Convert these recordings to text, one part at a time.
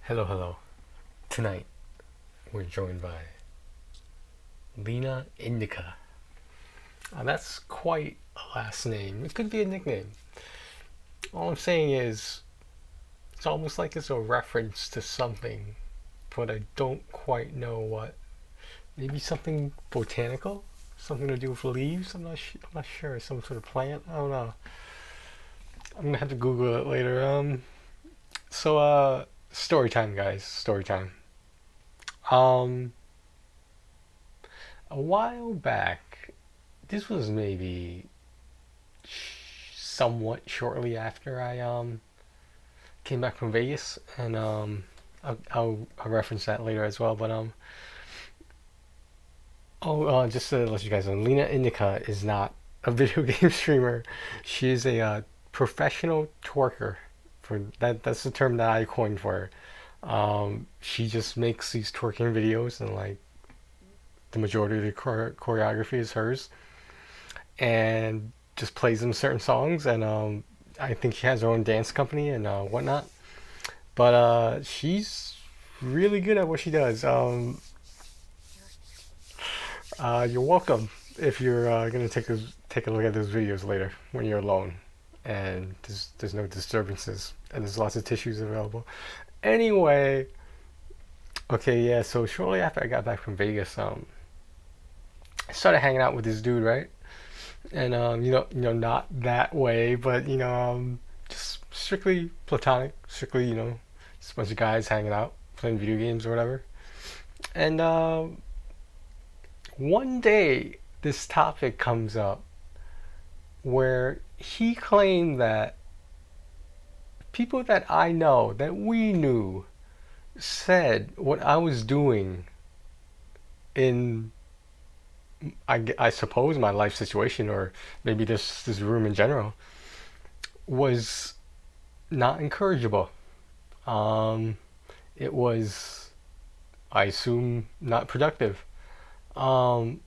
Hello, hello. Tonight, we're joined by Lena Indica. That's quite a last name. It could be a nickname. All I'm saying is, it's almost like it's a reference to something, but I don't quite know what. Maybe something botanical? Something to do with leaves? I'm not sure. Some sort of plant? I don't know. I'm gonna have to Google it later. Story time, guys. Story time. Um, a while back, this was maybe somewhat shortly after I came back from Vegas, and I'll reference that later as well. But just to let you guys know, Lena Indica is not a video game streamer. She is a professional twerker. That's the term that I coined for her. She just makes these twerking videos, and like the majority of the choreography is hers, and just plays them certain songs. And I think she has her own dance company and whatnot. But she's really good at what she does. You're welcome if you're gonna take a look at those videos later when you're alone and there's no disturbances and there's lots of tissues available. Anyway, okay, yeah. So shortly after I got back from Vegas, I started hanging out with this dude, right? And not that way, but just strictly platonic, strictly, just a bunch of guys hanging out, playing video games or whatever. And one day, this topic comes up where he claimed that people that I know, that we knew, said what I was doing in, I suppose, my life situation, or maybe this room in general, was not encourageable. Um, it was, I assume, not productive. Um,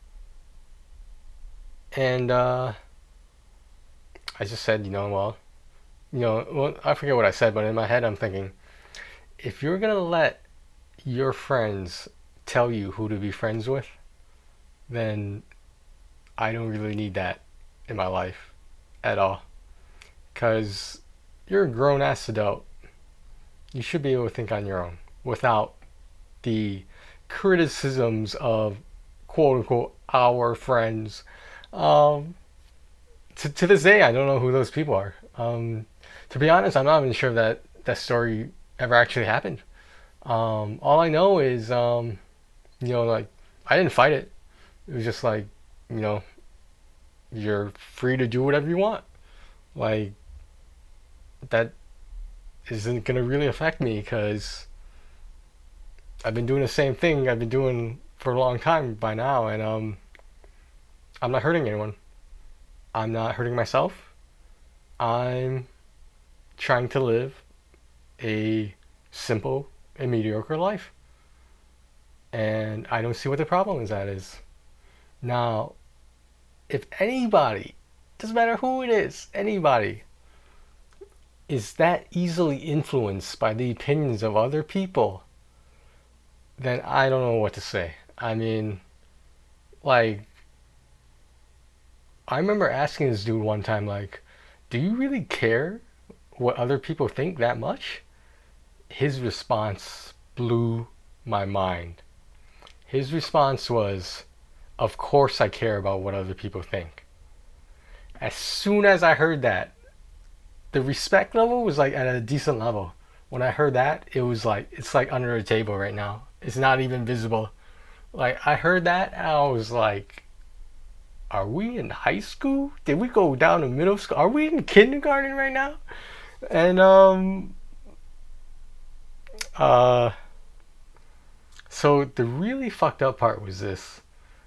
and I just said, I forget what I said, but in my head I'm thinking, if you're gonna let your friends tell you who to be friends with, then I don't really need that in my life at all. Because you're a grown ass adult. You should be able to think on your own without the criticisms of quote unquote our friends. Um, to this day, I don't know who those people are. To be honest, I'm not even sure that that story ever actually happened. All I know is, like, I didn't fight it. It was just like, you know, you're free to do whatever you want. Like, that isn't gonna really affect me because I've been doing the same thing I've been doing for a long time by now, and I'm not hurting anyone. I'm not hurting myself. I'm trying to live a simple and mediocre life, and I don't see what the problem is. That is now, if anybody, doesn't matter who it is, anybody is that easily influenced by the opinions of other people, then I don't know what to say. I mean, like, I remember asking this dude one time, like, do you really care what other people think that much? His response blew my mind. His response was, of course I care about what other people think. As soon as I heard that, the respect level was like at a decent level. When I heard that, it was like, it's like under the table right now. It's not even visible. Like, I heard that and I was like, are we in high school? Did we go down to middle school? Are we in kindergarten right now? And uh so the really fucked up part was this.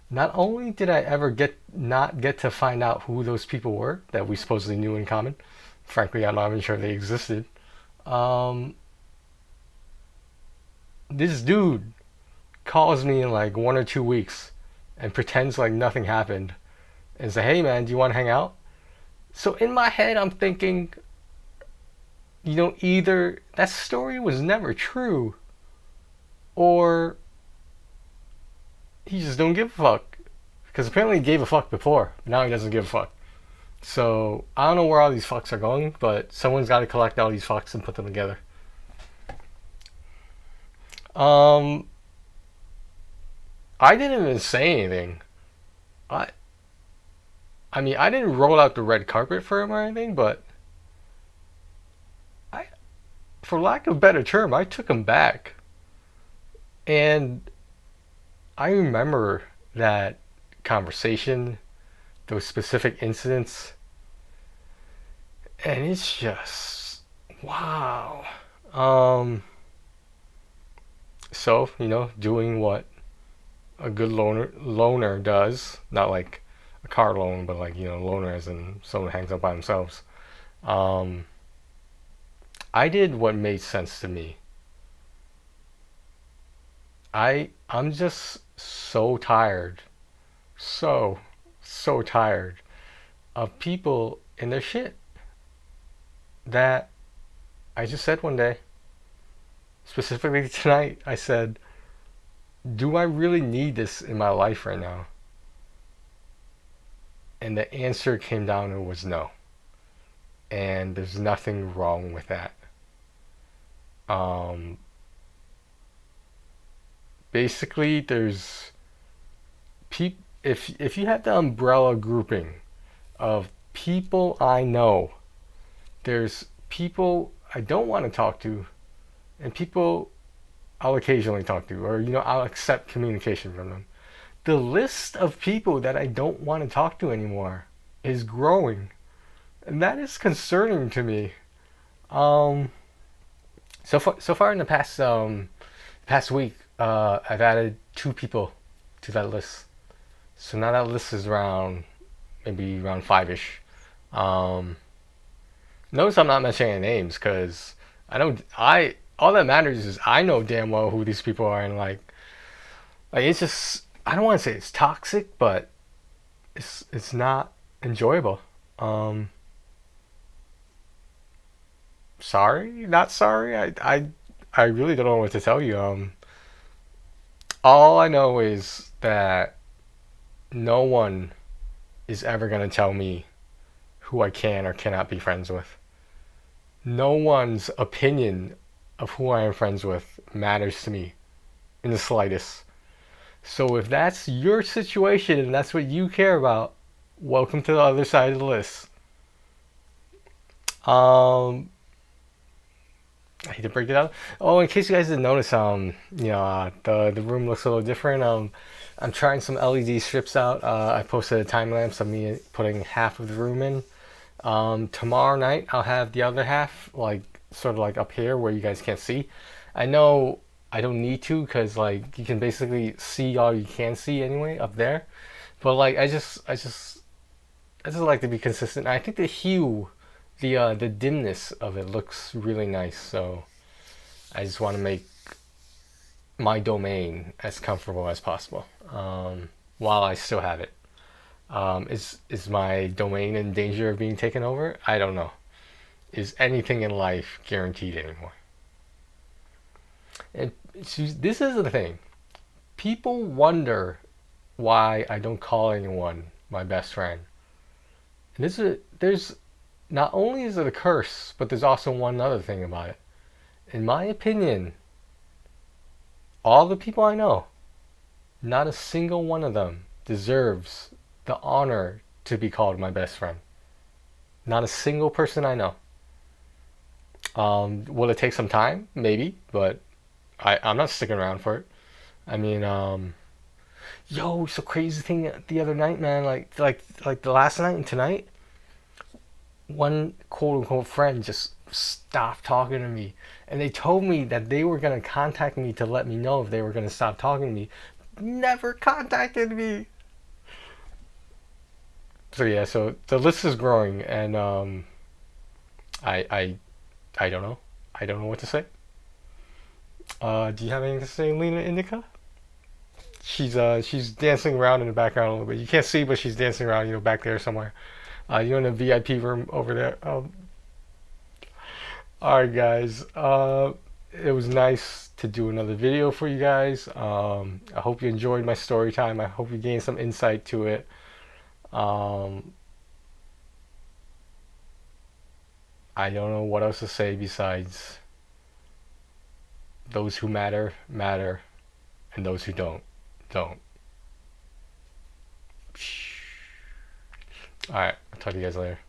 Not only did I ever not get to find out who those people were that we supposedly knew in common. Frankly, I'm not even sure they existed. Um this dude calls me in like 1 or 2 weeks and pretends like nothing happened and say, "Hey man, do you want to hang out?" So in my head, I'm thinking, either that story was never true, or he just don't give a fuck. Because apparently he gave a fuck before, but now he doesn't give a fuck. So I don't know where all these fucks are going, but someone's got to collect all these fucks and put them together. Um, I didn't even say anything. I I mean, I didn't roll out the red carpet for him or anything, but I, for lack of a better term, I took him back. And I remember that conversation, those specific incidents, and it's just wow. Um, so doing what a good loner does, not like a car loan, but like loner as in someone hangs out by themselves. Um, I did what made sense to me. I'm just so tired, so so tired of people in their shit that I just said one day, specifically tonight. I said, "Do I really need this in my life right now?" And the answer came down and was no. And there's nothing wrong with that. Um, Basically, there's if you have the umbrella grouping of people I know, there's people I don't want to talk to, and people I'll occasionally talk to, or I'll accept communication from them. The list of people that I don't want to talk to anymore is growing, and that is concerning to me. Um, so far in the past week, I've added 2 people to that list. So now that list is around maybe around 5ish. Um, Notice I'm not mentioning any names because I don't. I all that matters is I know damn well who these people are, and like it's just I don't want to say it's toxic, but it's not enjoyable. Um, Sorry, not sorry. I really don't know what to tell you. All I know is that no one is ever gonna tell me who I can or cannot be friends with. No one's opinion of who I am friends with matters to me in the slightest. So if that's your situation and that's what you care about, welcome to the other side of the list. Um, I hate to break it out. Oh, in case you guys didn't notice, the room looks a little different. I'm trying some LED strips out. I posted a time lapse of me putting half of the room in. Tomorrow night I'll have the other half, like sort of like up here where you guys can't see. I know I don't need to because like you can basically see all you can see anyway up there. But like I just like to be consistent. I think the hue, the dimness of it looks really nice. So I just want to make my domain as comfortable as possible, while I still have it. Is my domain in danger of being taken over? I don't know. Is anything in life guaranteed anymore? And this is the thing. People wonder why I don't call anyone my best friend. And there's not only is it a curse, but there's also one other thing about it. In my opinion, all the people I know, not a single one of them deserves the honor to be called my best friend. Not a single person I know. Will it take some time? Maybe, but I'm not sticking around for it. I mean, so crazy thing the other night, man. Like the last night and tonight, one quote unquote friend just stopped talking to me, and they told me that they were gonna contact me to let me know if they were gonna stop talking to me. Never contacted me. So yeah, so the list is growing, and I I I don't know. I don't know what to say. Do you have anything to say, Lena Indica? She's dancing around in the background a little bit. You can't see, but she's dancing around, back there somewhere. You're in the VIP room over there. All right, guys. it was nice to do another video for you guys. I hope you enjoyed my story time. I hope you gained some insight to it. Um, I don't know what else to say besides those who matter, matter, and those who don't, don't. Alright, I'll talk to you guys later.